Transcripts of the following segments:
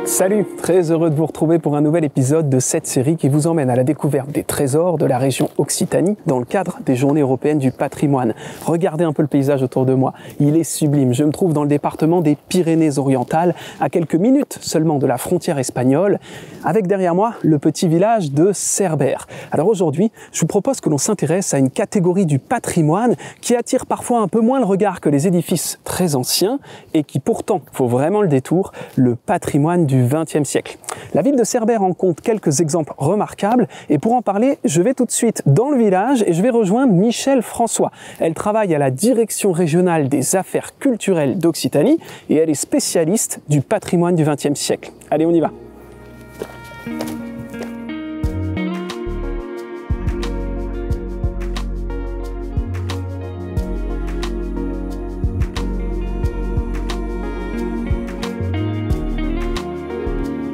Salut, très heureux de vous retrouver pour un nouvel épisode de cette série qui vous emmène à la découverte des trésors de la région Occitanie dans le cadre des Journées européennes du patrimoine. Regardez un peu le paysage autour de moi, il est sublime. Je me trouve dans le département des Pyrénées-Orientales, à quelques minutes seulement de la frontière espagnole, avec derrière moi le petit village de Cerbère. Alors aujourd'hui, je vous propose que l'on s'intéresse à une catégorie du patrimoine qui attire parfois un peu moins le regard que les édifices très anciens et qui pourtant faut vraiment le détour, le patrimoine du XXe siècle. La ville de Cerbère en compte quelques exemples remarquables et pour en parler, je vais tout de suite dans le village et je vais rejoindre Michèle François. Elle travaille à la Direction régionale des affaires culturelles d'Occitanie et elle est spécialiste du patrimoine du XXe siècle. Allez, on y va.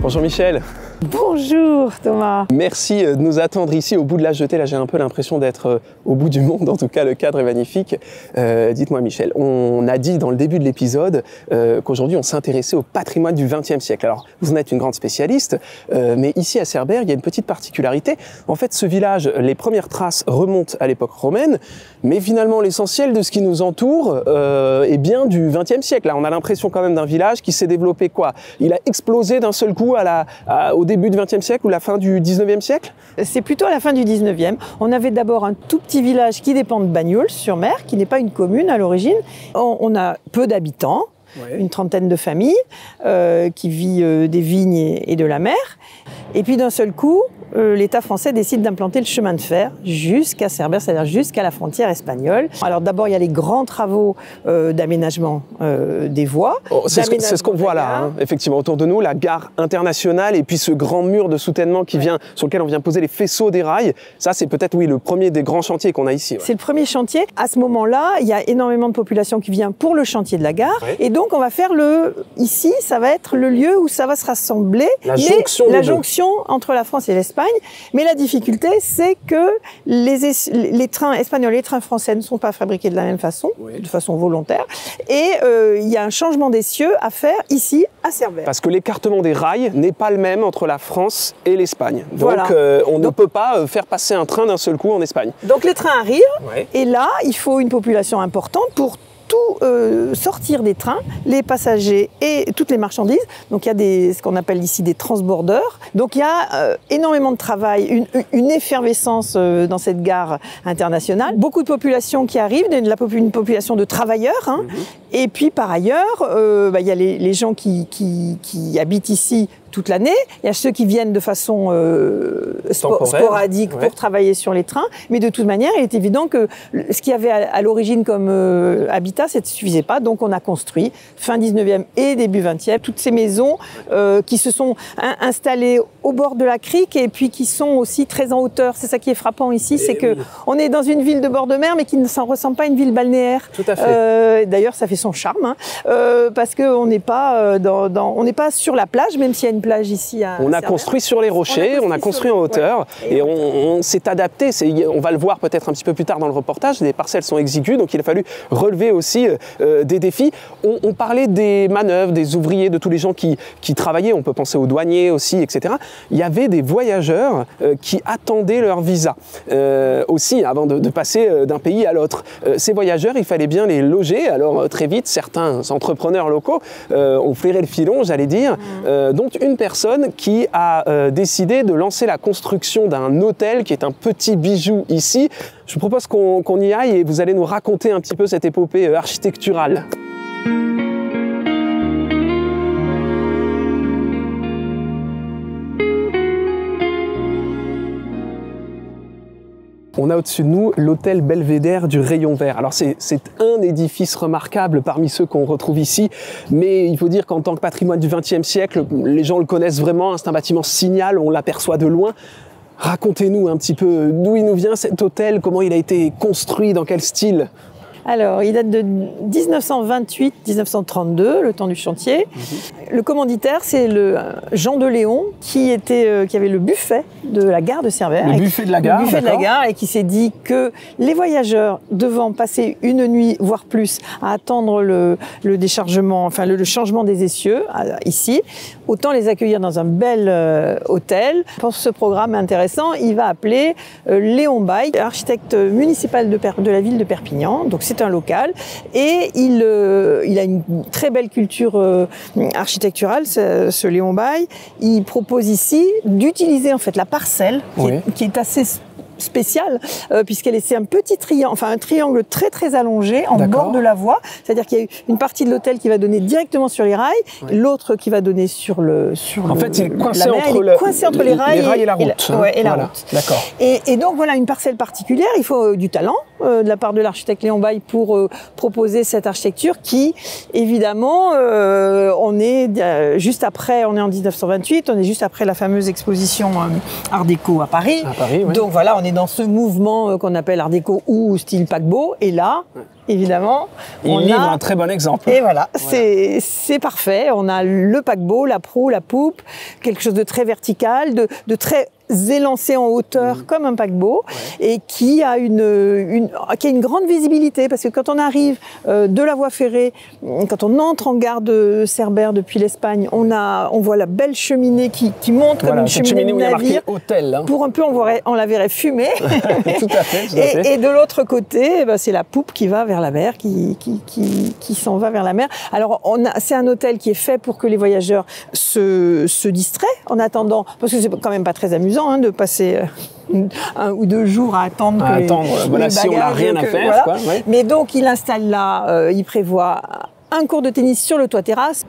Bonjour Michèle. Bonjour Thomas. Merci de nous attendre ici au bout de la jetée. Là, j'ai un peu l'impression d'être au bout du monde. En tout cas, le cadre est magnifique. Dites-moi Michèle, on a dit dans le début de l'épisode qu'aujourd'hui, on s'intéressait au patrimoine du XXe siècle. Alors, vous en êtes une grande spécialiste, mais ici à Cerbère, il y a une petite particularité. En fait, ce village, les premières traces remontent à l'époque romaine, mais finalement, l'essentiel de ce qui nous entoure est bien du XXe siècle. Là, on a l'impression quand même d'un village qui s'est développé quoi? Il a explosé d'un seul coup au début du XXe siècle ou la fin du XIXe siècle? C'est plutôt à la fin du XIXe. On avait d'abord un tout petit village qui dépend de Bagnols-sur-Mer, qui n'est pas une commune à l'origine. On a peu d'habitants, ouais. Une trentaine de familles qui vivent des vignes et de la mer. Et puis d'un seul coup, l'État français décide d'implanter le chemin de fer jusqu'à Cerbère, c'est-à-dire jusqu'à la frontière espagnole. Alors d'abord, il y a les grands travaux d'aménagement des voies. Oh, c'est ce qu'on voit là, hein, effectivement, autour de nous, la gare internationale et puis ce grand mur de soutènement qui vient, sur lequel on vient poser les faisceaux des rails. Ça, c'est peut-être, oui, le premier des grands chantiers qu'on a ici. Ouais. C'est le premier chantier. À ce moment-là, il y a énormément de population qui vient pour le chantier de la gare. Ouais. Et donc, on va faire ici, ça va être le lieu où ça va se rassembler. La jonction entre la France et l'Espagne. Mais la difficulté, c'est que les trains espagnols et les trains français ne sont pas fabriqués de la même façon, oui. De façon volontaire. Et il y a un changement d'essieu à faire ici, à Cerbère. Parce que l'écartement des rails n'est pas le même entre la France et l'Espagne. Donc, voilà. On ne peut pas faire passer un train d'un seul coup en Espagne. Donc les trains arrivent, ouais. Et là, il faut une population importante pour sortir des trains, les passagers et toutes les marchandises. Donc il y a ce qu'on appelle ici des transbordeurs. Donc il y a énormément de travail, une effervescence dans cette gare internationale. Beaucoup de population qui arrive, une population de travailleurs. Hein. Mm-hmm. Et puis par ailleurs, il y a les gens qui habitent ici toute l'année. Il y a ceux qui viennent de façon sporadique, ouais. Pour travailler sur les trains. Mais de toute manière, il est évident que ce qu'il y avait à l'origine comme habitat, ça ne suffisait pas. Donc on a construit, fin 19e et début 20e, toutes ces maisons qui se sont installées au bord de la crique et puis qui sont aussi très en hauteur. C'est ça qui est frappant ici, c'est qu'on est dans une ville de bord de mer, mais qui ne s'en ressemble pas à une ville balnéaire. Tout à fait. D'ailleurs, ça fait son charme, hein, parce qu'on n'est pas, on n'est pas sur la plage, même s'il y a une plage ici à On a construit sur les rochers, on a construit en hauteur, ouais. Et on s'est adapté. On va le voir peut-être un petit peu plus tard dans le reportage, les parcelles sont exiguës, donc il a fallu relever aussi des défis. On parlait des manœuvres, des ouvriers, de tous les gens qui travaillaient, on peut penser aux douaniers aussi, etc. Il y avait des voyageurs qui attendaient leur visa aussi avant de passer d'un pays à l'autre. Ces voyageurs, il fallait bien les loger, alors très vite, certains entrepreneurs locaux ont flairé le filon, j'allais dire, dont une personne qui a décidé de lancer la construction d'un hôtel qui est un petit bijou ici. Je vous propose qu'on y aille et vous allez nous raconter un petit peu cette épopée architecturale. On a au-dessus de nous l'hôtel Belvédère du Rayon Vert. Alors c'est un édifice remarquable parmi ceux qu'on retrouve ici, mais il faut dire qu'en tant que patrimoine du XXe siècle, les gens le connaissent vraiment, c'est un bâtiment signal, on l'aperçoit de loin. Racontez-nous un petit peu d'où il nous vient cet hôtel, comment il a été construit, dans quel style? Alors, il date de 1928-1932, le temps du chantier. Le commanditaire, c'est le Jean de Léon, qui avait le buffet de la gare de Cerbère. Le buffet de la gare, le buffet de la gare, et qui s'est dit que les voyageurs devant passer une nuit, voire plus, à attendre le déchargement, enfin le changement des essieux, ici, autant les accueillir dans un bel hôtel. Pour ce programme intéressant, il va appeler Léon Baille, architecte municipal de la ville de Perpignan. Donc c'est un local, et il a une très belle culture architecturale, ce Léon Baille. Il propose ici d'utiliser en fait la parcelle qui est assez spéciale, puisqu'elle c'est un petit triangle, enfin un triangle très très allongé en bord de la voie. C'est-à-dire qu'il y a une partie de l'hôtel qui va donner directement sur les rails, l'autre qui va donner sur en fait, il est coincé entre les rails et la route. Et la route. D'accord. Et donc voilà une parcelle particulière. Il faut du talent de la part de l'architecte Léon Baille pour proposer cette architecture qui, évidemment, on est juste après, on est en 1928, on est juste après la fameuse exposition Art déco à Paris. Donc voilà, on est dans ce mouvement qu'on appelle Art déco ou style paquebot, et là, évidemment, on livre un très bon exemple. Et voilà, c'est parfait. On a le paquebot, la proue, la poupe, quelque chose de très vertical, de très élancé en hauteur comme un paquebot, et qui a une grande visibilité, parce que quand on arrive de la voie ferrée, quand on entre en gare de Cerbère depuis l'Espagne, on voit la belle cheminée qui monte comme une cheminée de navire. Où il y a marqué hôtel. Hein. Pour un peu, on la verrait fumer. Tout à fait. Et de l'autre côté, c'est la poupe qui va vers la mer, qui s'en va vers la mer. Alors, c'est un hôtel qui est fait pour que les voyageurs se distraient en attendant, parce que c'est quand même pas très amusant de passer 1 ou 2 jours à attendre que les si bagages, on n'a rien à faire. Voilà. Quoi, Mais donc, il installe là, il prévoit un court de tennis sur le toit terrasse.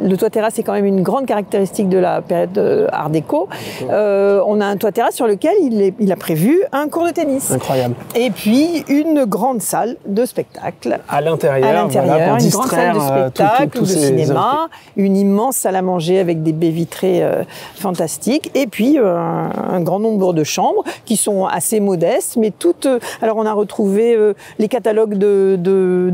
Le toit terrasse est quand même une grande caractéristique de la période Art déco. On a un toit terrasse sur lequel il a prévu un court de tennis. Incroyable. Et puis une grande salle de spectacle. À l'intérieur, pour une grande salle de spectacle ou de cinéma, une immense salle à manger avec des baies vitrées fantastiques, et puis un grand nombre de chambres qui sont assez modestes, mais toutes. Alors on a retrouvé les catalogues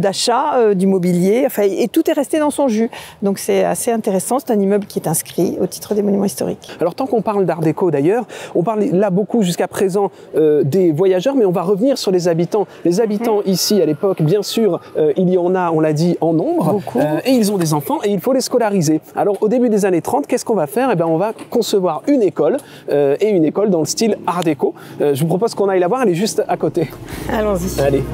d'achat du mobilier. Enfin, et tout est resté dans son jus. Donc c'est assez intéressant, c'est un immeuble qui est inscrit au titre des monuments historiques. Alors tant qu'on parle d'art déco d'ailleurs, on parle là beaucoup jusqu'à présent des voyageurs, mais on va revenir sur les habitants. Les habitants ici à l'époque, bien sûr, il y en a, on l'a dit, en nombre, et ils ont des enfants et il faut les scolariser. Alors au début des années 30, qu'est-ce qu'on va faire? Eh bien, on va concevoir une école, et une école dans le style art déco. Je vous propose qu'on aille la voir, elle est juste à côté. Allons-y. Allez.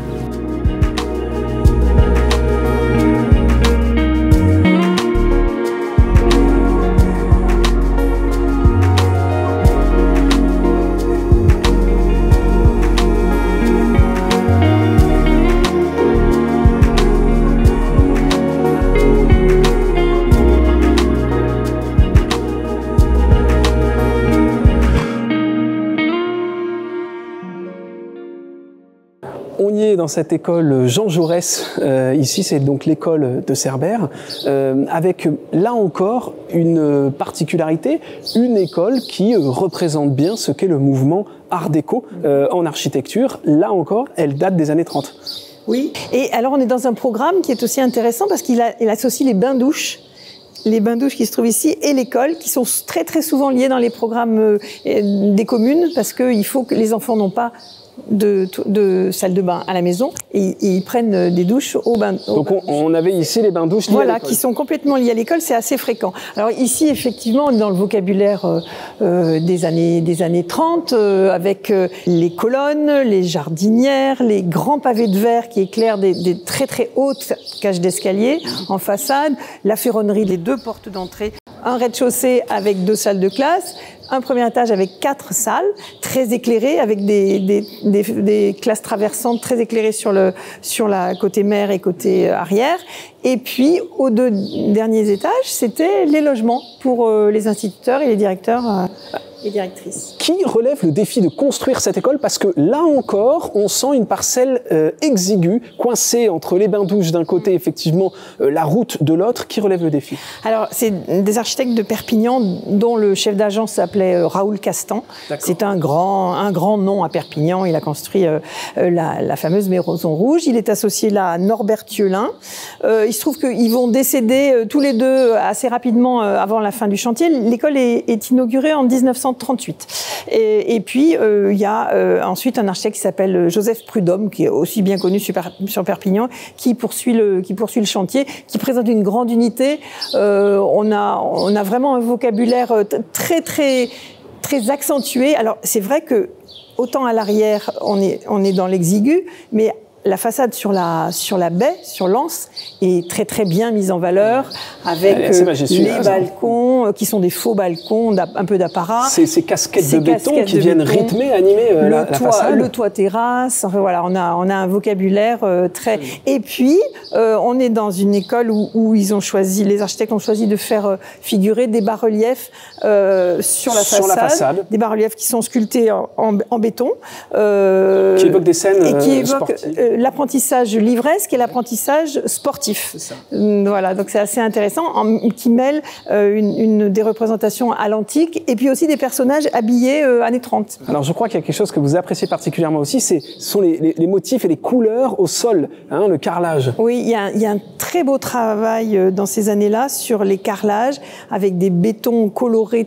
On y est dans cette école Jean Jaurès, ici c'est donc l'école de Cerbère, avec là encore une particularité, une école qui représente bien ce qu'est le mouvement art déco en architecture. Là encore, elle date des années 30. Oui, et alors on est dans un programme qui est aussi intéressant parce qu'il associe les bains-douches. Les bains-douches qui se trouvent ici et l'école, qui sont très très souvent liés dans les programmes des communes, parce qu'il faut que les enfants n'ont pas de salle de bain à la maison, et ils prennent des douches au bain. Donc on avait ici les bains-douches liés à l'école. Qui sont complètement liés à l'école, c'est assez fréquent. Alors ici, effectivement, on est dans le vocabulaire des années 30, avec les colonnes, les jardinières, les grands pavés de verre qui éclairent des très très hautes cages d'escalier en façade, la ferronnerie, les 2 portes d'entrée, un rez-de-chaussée avec 2 salles de classe, un premier étage avec 4 salles, très éclairées, avec des classes traversantes très éclairées sur la côté mer et côté arrière. Et puis, aux 2 derniers étages, c'était les logements pour les instituteurs et les directeurs. et directrice. Qui relève le défi de construire cette école? Parce que là encore, on sent une parcelle exiguë, coincée entre les bains-douches d'un côté, effectivement, la route de l'autre. Qui relève le défi? Alors, c'est des architectes de Perpignan dont le chef d'agence s'appelait Raoul Castan. C'est un grand nom à Perpignan. Il a construit la fameuse Maison Rouge. Il est associé là à Norbert Thielin. Il se trouve qu'ils vont décéder tous les deux assez rapidement avant la fin du chantier. L'école est inaugurée en 1938. Et puis, il y a ensuite un architecte qui s'appelle Joseph Prudhomme, qui est aussi bien connu sur Perpignan, qui poursuit le chantier, qui présente une grande unité. On a vraiment un vocabulaire très accentué. Alors, c'est vrai que autant à l'arrière, on est dans l'exigu, mais la façade sur la baie, sur l'anse, est très bien mise en valeur avec les balcons qui sont des faux balcons, un peu d'apparat. Ces casquettes de béton qui viennent rythmer, animer la façade. Le toit terrasse. Enfin voilà, on a un vocabulaire très. Et puis on est dans une école où les architectes ont choisi de faire figurer des bas-reliefs sur la façade, des bas-reliefs qui sont sculptés en béton, qui évoquent des scènes sportives. L'apprentissage livresque et l'apprentissage sportif. Voilà, donc c'est assez intéressant, qui mêle des représentations à l'antique et puis aussi des personnages habillés années 30. Alors je crois qu'il y a quelque chose que vous appréciez particulièrement aussi, ce sont les motifs et les couleurs au sol, le carrelage. Oui, il y a un très beau travail dans ces années-là sur les carrelages avec des bétons colorés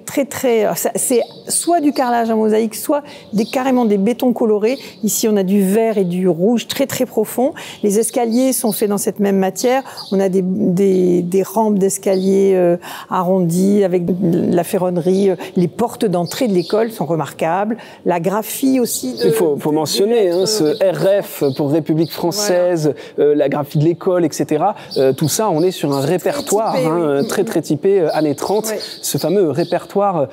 c'est soit du carrelage en mosaïque, soit carrément des bétons colorés. Ici, on a du vert et du rouge très profond. Les escaliers sont faits dans cette même matière. On a des rampes d'escalier arrondies avec de la ferronnerie. Les portes d'entrée de l'école sont remarquables. La graphie aussi. Il faut mentionner ce RF pour République française, la graphie de l'école, etc. Tout ça, on est sur un répertoire très typé années 30, ce fameux répertoire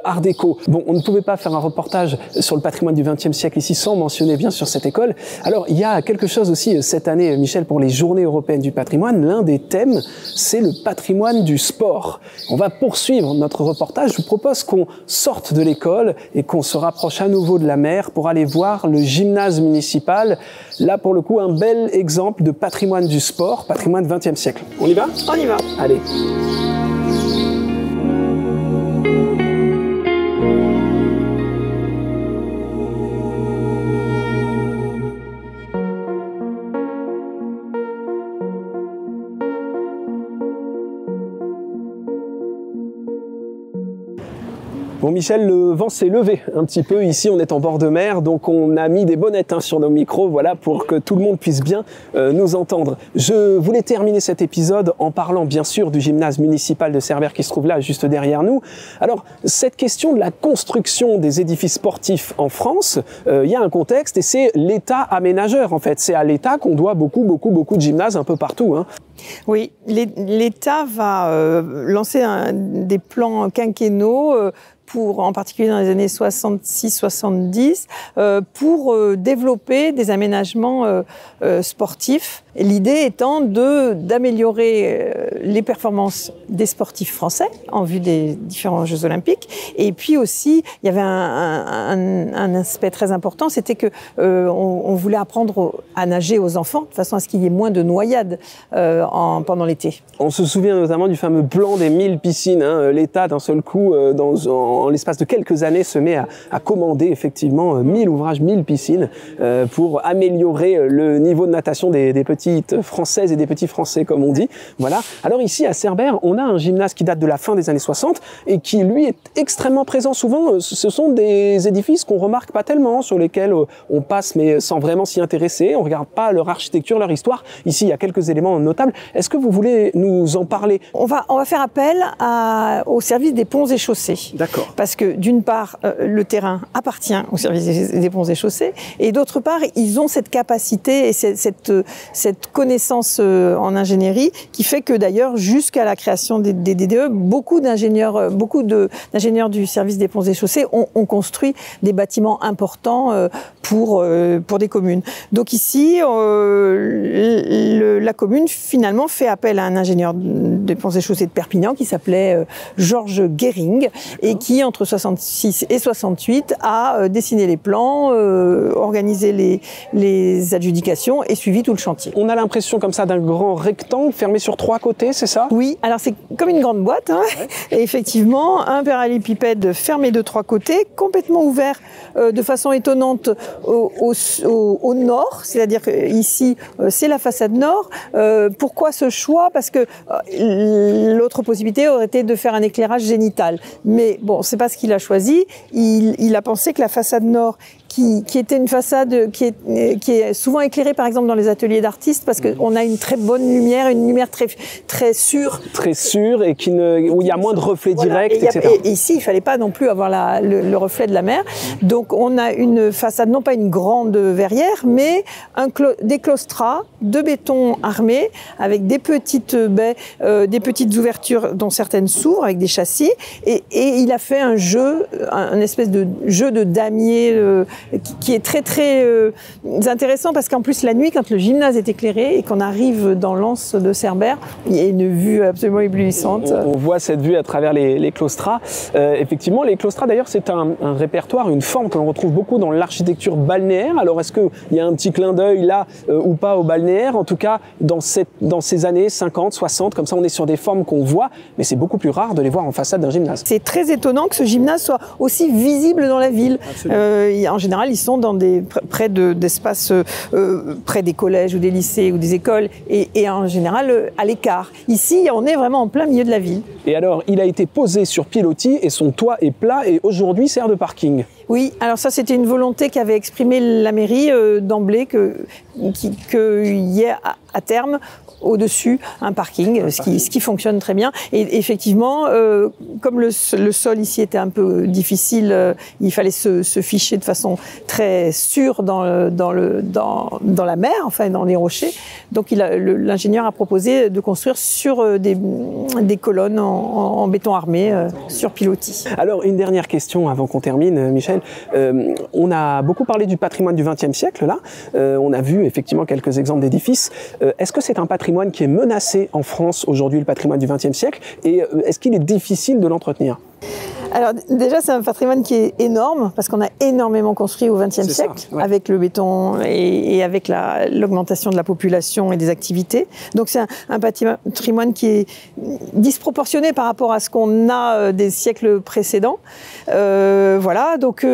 Art déco. Bon, on ne pouvait pas faire un reportage sur le patrimoine du XXe siècle ici sans mentionner bien sûr cette école. Alors, il y a quelque chose aussi cette année, Michel, pour les Journées européennes du patrimoine. L'un des thèmes, c'est le patrimoine du sport. On va poursuivre notre reportage. Je vous propose qu'on sorte de l'école et qu'on se rapproche à nouveau de la mer pour aller voir le gymnase municipal. Là, pour le coup, un bel exemple de patrimoine du sport, patrimoine XXe siècle. On y va? On y va. Allez. Bon Michel, le vent s'est levé un petit peu ici, on est en bord de mer, donc on a mis des bonnettes sur nos micros, voilà, pour que tout le monde puisse bien nous entendre. Je voulais terminer cet épisode en parlant bien sûr du gymnase municipal de Cerbère qui se trouve là, juste derrière nous. Alors, cette question de la construction des édifices sportifs en France, il y a un contexte et c'est l'État aménageur en fait. C'est à l'État qu'on doit beaucoup de gymnases un peu partout. Oui, l'État va lancer des plans quinquennaux en particulier dans les années 66-70, pour développer des aménagements sportifs. L'idée étant d'améliorer les performances des sportifs français en vue des différents Jeux Olympiques. Et puis aussi, il y avait un aspect très important, c'était que on voulait apprendre à nager aux enfants de façon à ce qu'il y ait moins de noyades pendant l'été. On se souvient notamment du fameux plan des 1000 piscines. L'État, d'un seul coup, en l'espace de quelques années, se met à commander effectivement 1000 ouvrages, 1000 piscines pour améliorer le niveau de natation des petites françaises et des petits français, comme on dit. Voilà. Alors ici, à Cerbère, on a un gymnase qui date de la fin des années 60 et qui, lui, est extrêmement présent. Souvent, ce sont des édifices qu'on remarque pas tellement, sur lesquels on passe, mais sans vraiment s'y intéresser. On regarde pas leur architecture, leur histoire. Ici, il y a quelques éléments notables. Est-ce que vous voulez nous en parler? On va faire appel au service des ponts et chaussées. D'accord. Parce que, d'une part, le terrain appartient au service des ponts et chaussées, et d'autre part, ils ont cette capacité et cette cette connaissance en ingénierie qui fait que d'ailleurs, jusqu'à la création des DDE, beaucoup d'ingénieurs du service des ponts et chaussées ont construit des bâtiments importants pour des communes. Donc ici, la commune finalement fait appel à un ingénieur des ponts et chaussées de Perpignan qui s'appelait Georges Guéring et qui, entre 66 et 68, a dessiné les plans, organisé les adjudications et suivi tout le chantier. On a l'impression comme ça d'un grand rectangle fermé sur 3 côtés, c'est ça? Oui, alors c'est comme une grande boîte, hein. Ouais. Et effectivement, un parallélépipède fermé de 3 côtés, complètement ouvert de façon étonnante au nord, c'est-à-dire qu'ici, c'est la façade nord. Pourquoi ce choix? Parce que l'autre possibilité aurait été de faire un éclairage zénital. Mais bon, c'est pas ce qu'il a choisi. Il a pensé que la façade nord, qui était une façade qui est souvent éclairée par exemple dans les ateliers d'artistes parce qu'on a une très bonne lumière, une lumière très sûre. Très sûre et où il y a moins de reflets directs, etc. Et ici, il ne fallait pas non plus avoir le reflet de la mer. Donc on a une façade, non pas une grande verrière, mais des claustras de béton armé avec des petites baies, des petites ouvertures dont certaines s'ouvrent avec des châssis. Et il a fait un espèce de jeu de damier qui est très intéressant parce qu'en plus la nuit quand le gymnase est éclairé et qu'on arrive dans l'anse de Cerbère, il y a une vue absolument éblouissante. On voit cette vue à travers les claustras. Effectivement, les claustras d'ailleurs c'est un répertoire, une forme que l'on retrouve beaucoup dans l'architecture balnéaire. Alors est-ce qu'il y a un petit clin d'œil là ou pas au balnéaire? En tout cas dans ces années 50, 60, comme ça on est sur des formes qu'on voit, mais c'est beaucoup plus rare de les voir en façade d'un gymnase. C'est très étonnant que ce gymnase soit aussi visible dans la ville. En général, ils sont près d'espaces, près des collèges ou des lycées ou des écoles, et en général à l'écart. Ici, on est vraiment en plein milieu de la ville. Et alors, il a été posé sur pilotis et son toit est plat et aujourd'hui sert de parking. Oui, alors ça c'était une volonté qu'avait exprimée la mairie d'emblée, qu'il y ait à terme au-dessus un parking, ce qui fonctionne très bien. Et effectivement, comme le sol ici était un peu difficile, il fallait se ficher de façon très sûre dans la mer, enfin dans les rochers. Donc l'ingénieur a proposé de construire sur des colonnes en béton armé sur pilotis. Alors une dernière question avant qu'on termine, Michel. On a beaucoup parlé du patrimoine du XXe siècle là. On a vu effectivement quelques exemples d'édifices. Est-ce que c'est un patrimoine qui est menacé en France aujourd'hui, le patrimoine du XXe siècle, et est-ce qu'il est difficile de l'entretenir? Alors déjà, c'est un patrimoine qui est énorme parce qu'on a énormément construit au XXe siècle avec le béton et avec l'augmentation de la population et des activités. Donc c'est un patrimoine qui est disproportionné par rapport à ce qu'on a des siècles précédents. Voilà, donc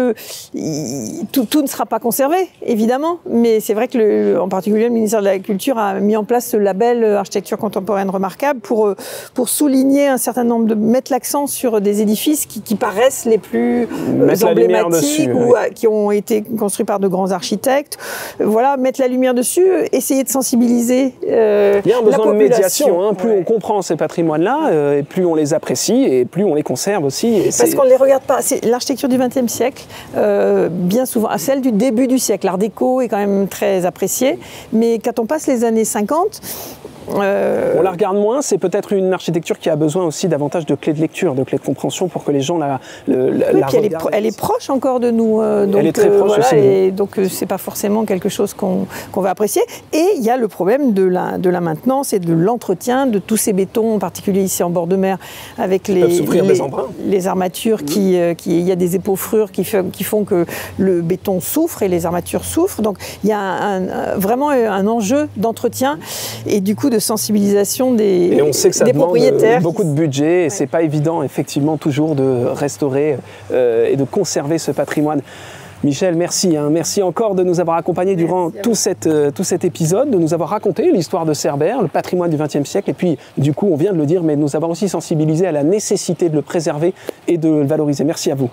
tout ne sera pas conservé, évidemment, mais c'est vrai que en particulier le ministère de la Culture a mis en place ce label architecture contemporaine remarquable pour souligner un certain nombre mettre l'accent sur des édifices qui paraissent les plus emblématiques ou qui ont été construits par de grands architectes. Voilà, mettre la lumière dessus, essayer de sensibiliser il y a un besoin de médiation, hein. Plus on comprend ces patrimoines-là, et plus on les apprécie et plus on les conserve aussi. Parce qu'on ne les regarde pas. C'est l'architecture du XXe siècle, bien souvent, celle du début du siècle. L'art déco est quand même très apprécié, mais quand on passe les années 50, on la regarde moins, c'est peut-être une architecture qui a besoin aussi davantage de clés de lecture, de clés de compréhension pour que les gens la regardent. Elle est proche encore de nous. Donc, elle est très proche aussi. Et donc c'est pas forcément quelque chose qu'on va apprécier. Et il y a le problème de la maintenance et de l'entretien de tous ces bétons, en particulier ici en bord de mer, avec les armatures il y a des épaufrures qui font que le béton souffre et les armatures souffrent. Donc il y a vraiment un enjeu d'entretien et du coup de sensibilisation des propriétaires. Et on sait que ça demande beaucoup de budget et c'est pas évident effectivement toujours de restaurer et de conserver ce patrimoine. Michel, merci. Merci encore de nous avoir accompagnés durant tout cet épisode, de nous avoir raconté l'histoire de Cerbère, le patrimoine du XXe siècle, et puis du coup, on vient de le dire, mais de nous avoir aussi sensibilisés à la nécessité de le préserver et de le valoriser. Merci à vous.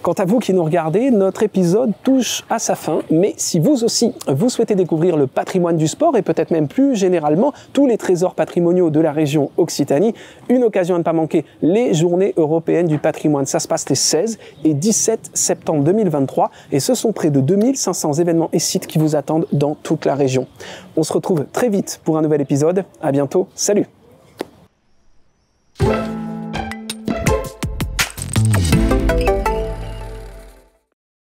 Quant à vous qui nous regardez, notre épisode touche à sa fin, mais si vous aussi, vous souhaitez découvrir le patrimoine du sport et peut-être même plus généralement tous les trésors patrimoniaux de la région Occitanie, une occasion à ne pas manquer, les Journées européennes du patrimoine. Ça se passe les 16 et 17 septembre 2023 et ce sont près de 2500 événements et sites qui vous attendent dans toute la région. On se retrouve très vite pour un nouvel épisode. À bientôt, salut!